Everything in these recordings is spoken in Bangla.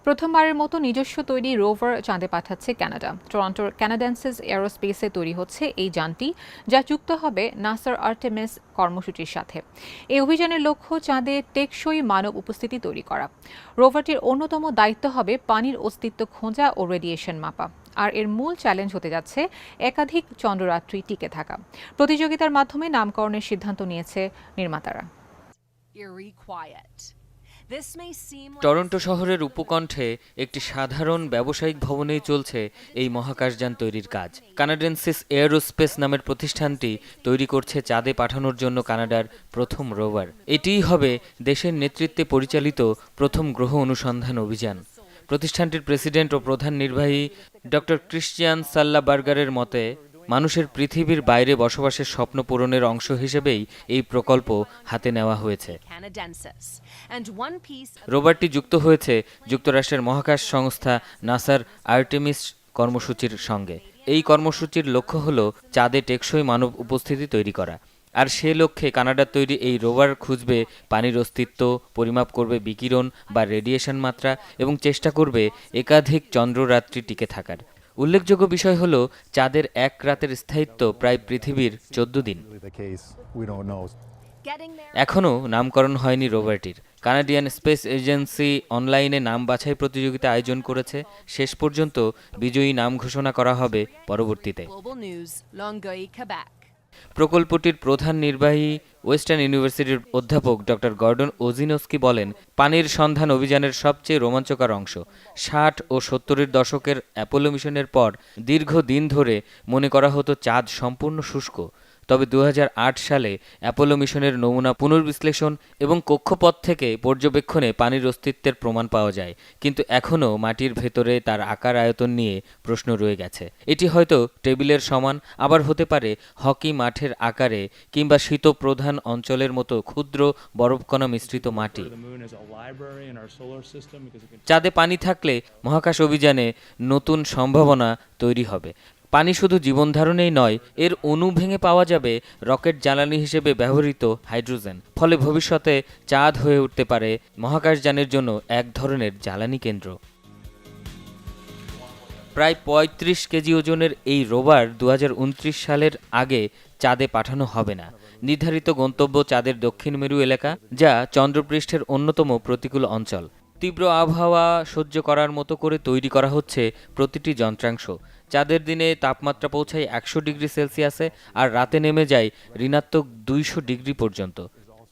প্রথমবারের মতো নিজস্ব তৈরি রোভার চাঁদে পাঠাচ্ছে কানাডা। টরন্টোর ক্যানাডেন্সিস এরোস্পেসে তৈরি হচ্ছে এই যানটি, যা যুক্ত হবে নাসার আর্টেমিস কর্মসূচির সাথে। এই অভিযানের লক্ষ্য চাঁদে টেকসই মানব উপস্থিতি তৈরি করা। রোভারটির অন্যতম দায়িত্ব হবে পানির অস্তিত্ব খোঁজা ও রেডিয়েশন মাপা। আর এর মূল চ্যালেঞ্জ হতে যাচ্ছে একাধিক চন্দ্ররাত্রি টিকে থাকা। প্রতিযোগিতার মাধ্যমে নামকরণের সিদ্ধান্ত নিয়েছে নির্মাতারা। টরন্টো শহরের উপকণ্ঠে একটি সাধারণ ব্যবসায়িক ভবনেই চলছে এই মহাকাশযান তৈরির কাজ। কানাডেন্সিস এরোস্পেস নামের প্রতিষ্ঠানটি তৈরি করছে চাঁদে পাঠানোর জন্য কানাডার প্রথম রোভার। এটিই হবে দেশের নেতৃত্বে পরিচালিত প্রথম গ্রহ অনুসন্ধান অভিযান। প্রতিষ্ঠানটির প্রেসিডেন্ট ও প্রধান নির্বাহী ডক্টর ক্রিশ্চিয়ান সাল্লাবার্গারের মতে, মানুষের পৃথিবীর বাইরে বসবাসের স্বপ্ন পূরণের অংশ হিসেবেই এই প্রকল্প হাতে নেওয়া হয়েছে। রোভারটি যুক্ত হয়েছে যুক্তরাষ্ট্রের মহাকাশ সংস্থা নাসার আর্টেমিস কর্মসূচির সঙ্গে। এই কর্মসূচির লক্ষ্য হল চাঁদে টেকসই মানব উপস্থিতি তৈরি করা। আর সে লক্ষ্যে কানাডার তৈরি এই রোভার খুঁজবে পানির অস্তিত্ব, পরিমাপ করবে বিকিরণ বা রেডিয়েশন মাত্রা এবং চেষ্টা করবে একাধিক চন্দ্ররাত্রি টিকে থাকার। উল্লেখযোগ্য বিষয় হল চাঁদের এক রাতের স্থায়িত্ব প্রায় পৃথিবীর 14 দিন। এখনও নামকরণ হয়নি রোভারটির। কানাডিয়ান স্পেস এজেন্সি অনলাইনে নাম বাছাই প্রতিযোগিতা আয়োজন করেছে। শেষ পর্যন্ত বিজয়ী নাম ঘোষণা করা হবে পরবর্তীতে। প্রকল্পটির প্রধান নির্বাহী ওয়েস্টার্ন ইউনিভার্সিটির অধ্যাপক ডক্টর গর্ডন ওজিনস্কি বলেন, পানির সন্ধান অভিযানের সবচেয়ে রোমাঞ্চকর অংশ। 60 ও 70-এর দশকের অ্যাপোলো মিশনের পর দীর্ঘ দিন ধরে মনে করা হতো চাঁদ সম্পূর্ণ শুষ্ক। তবে 2008 সালে অ্যাপোলো মিশনের নমুনা পুনর্বিশ্লেষণ এবং কক্ষপথ থেকে পর্যবেক্ষণে পানির অস্তিত্বের প্রমাণ পাওয়া যায়। কিন্তু এখনও মাটির ভেতরে তার আকার আয়তন নিয়ে প্রশ্ন রয়ে গেছে। এটি হয়তো টেবিলের সমান, আবার হতে পারে হকি মাঠের আকারে, কিংবা শীতপ্রধান অঞ্চলের মতো ক্ষুদ্র বরফকণা মিশ্রিত মাটি। চাঁদে পানি থাকলে মহাকাশ অভিযানে নতুন সম্ভাবনা তৈরি হবে। পানি শুধু জীবনধারণেই নয়, এর অণু ভেঙে পাওয়া যাবে রকেট জ্বালানি হিসেবে ব্যবহৃত হাইড্রোজেন। ফলে ভবিষ্যতে চাঁদ হয়ে উঠতে পারে মহাকাশযানের জন্য এক ধরনের জ্বালানি কেন্দ্র। প্রায় 35 কেজি ওজনের এই রোভার 2029 সালের আগে চাঁদে পাঠানো হবে না। নির্ধারিত গন্তব্য চাঁদের দক্ষিণ মেরু এলাকা, যা চন্দ্রপৃষ্ঠের অন্যতম প্রতিকূল অঞ্চল। তীব্র আবহাওয়া সহ্য করার মতো করে তৈরি করা হচ্ছে প্রতিটি যন্ত্রাংশ। চাঁদের দিনে তাপমাত্রা পৌঁছায় 100 ডিগ্রি সেলসিয়াসে, আর রাতে নেমে যায় ঋণাত্মক 200 ডিগ্রি পর্যন্ত।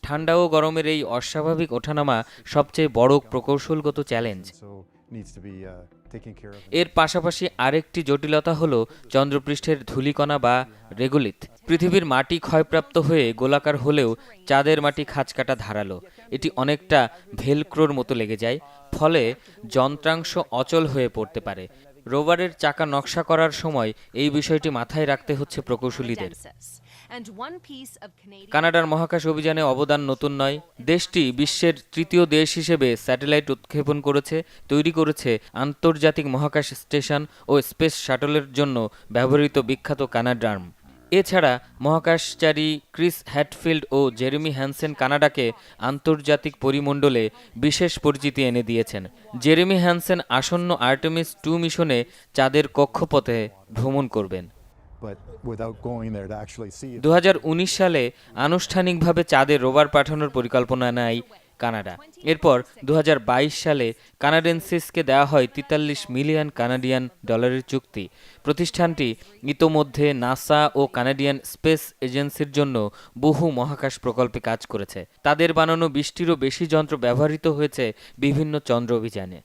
ঠান্ডা ও গরমের এই অস্বাভাবিক ওঠানামা সবচেয়ে বড় প্রকৌশলগত চ্যালেঞ্জ। এর পাশাপাশি আরেকটি জটিলতা হল চন্দ্রপৃষ্ঠের ধূলিকণা বা রেগুলিথ। পৃথিবীর মাটি ক্ষয়প্রাপ্ত হয়ে গোলাকার হলেও চাঁদের মাটি খাঁজকাটা ধারালো। এটি অনেকটা ভেলক্রোর মতো লেগে যায়, ফলে যন্ত্রাংশ অচল হয়ে পড়তে পারে। রোভারের চাকা নকশা করার সময় এই বিষয়টি মাথায় রাখতে হচ্ছে প্রকৌশলীদের। কানাডার মহাকাশ অভিযানে অবদান নতুন নয়। দেশটি বিশ্বের তৃতীয় দেশ হিসেবে স্যাটেলাইট উৎক্ষেপণ করেছে, তৈরি করেছে আন্তর্জাতিক মহাকাশ স্টেশন ও স্পেস শাটলের জন্য ব্যবহৃত বিখ্যাত কানাডার্ম। এছাড়া মহাকাশচারী ক্রিস হ্যাডফিল্ড ও জেরেমি হ্যানসেন কানাডাকে আন্তর্জাতিক পরিমণ্ডলে বিশেষ পরিচিতি এনে দিয়েছেন। জেরেমি হ্যানসেন আসন্ন আর্টেমিস 2 মিশনে চাঁদের কক্ষপথে ভ্রমণ করবেন। 2019 সালে আনুষ্ঠানিকভাবে চাঁদে রোভার পাঠানোর পরিকল্পনা নেয় কানাডা। এরপর 2022 সালে কানাডেন্সিসকে দেওয়া হয় 43 মিলিয়ন কানাডিয়ান ডলারের চুক্তি। প্রতিষ্ঠানটি ইতোমধ্যে নাসা ও কানাডিয়ান স্পেস এজেন্সির জন্য বহু মহাকাশ প্রকল্পে কাজ করেছে। তাদের বানানো 20টিরও বেশি যন্ত্র ব্যবহৃত হয়েছে বিভিন্ন চন্দ্র অভিযানে।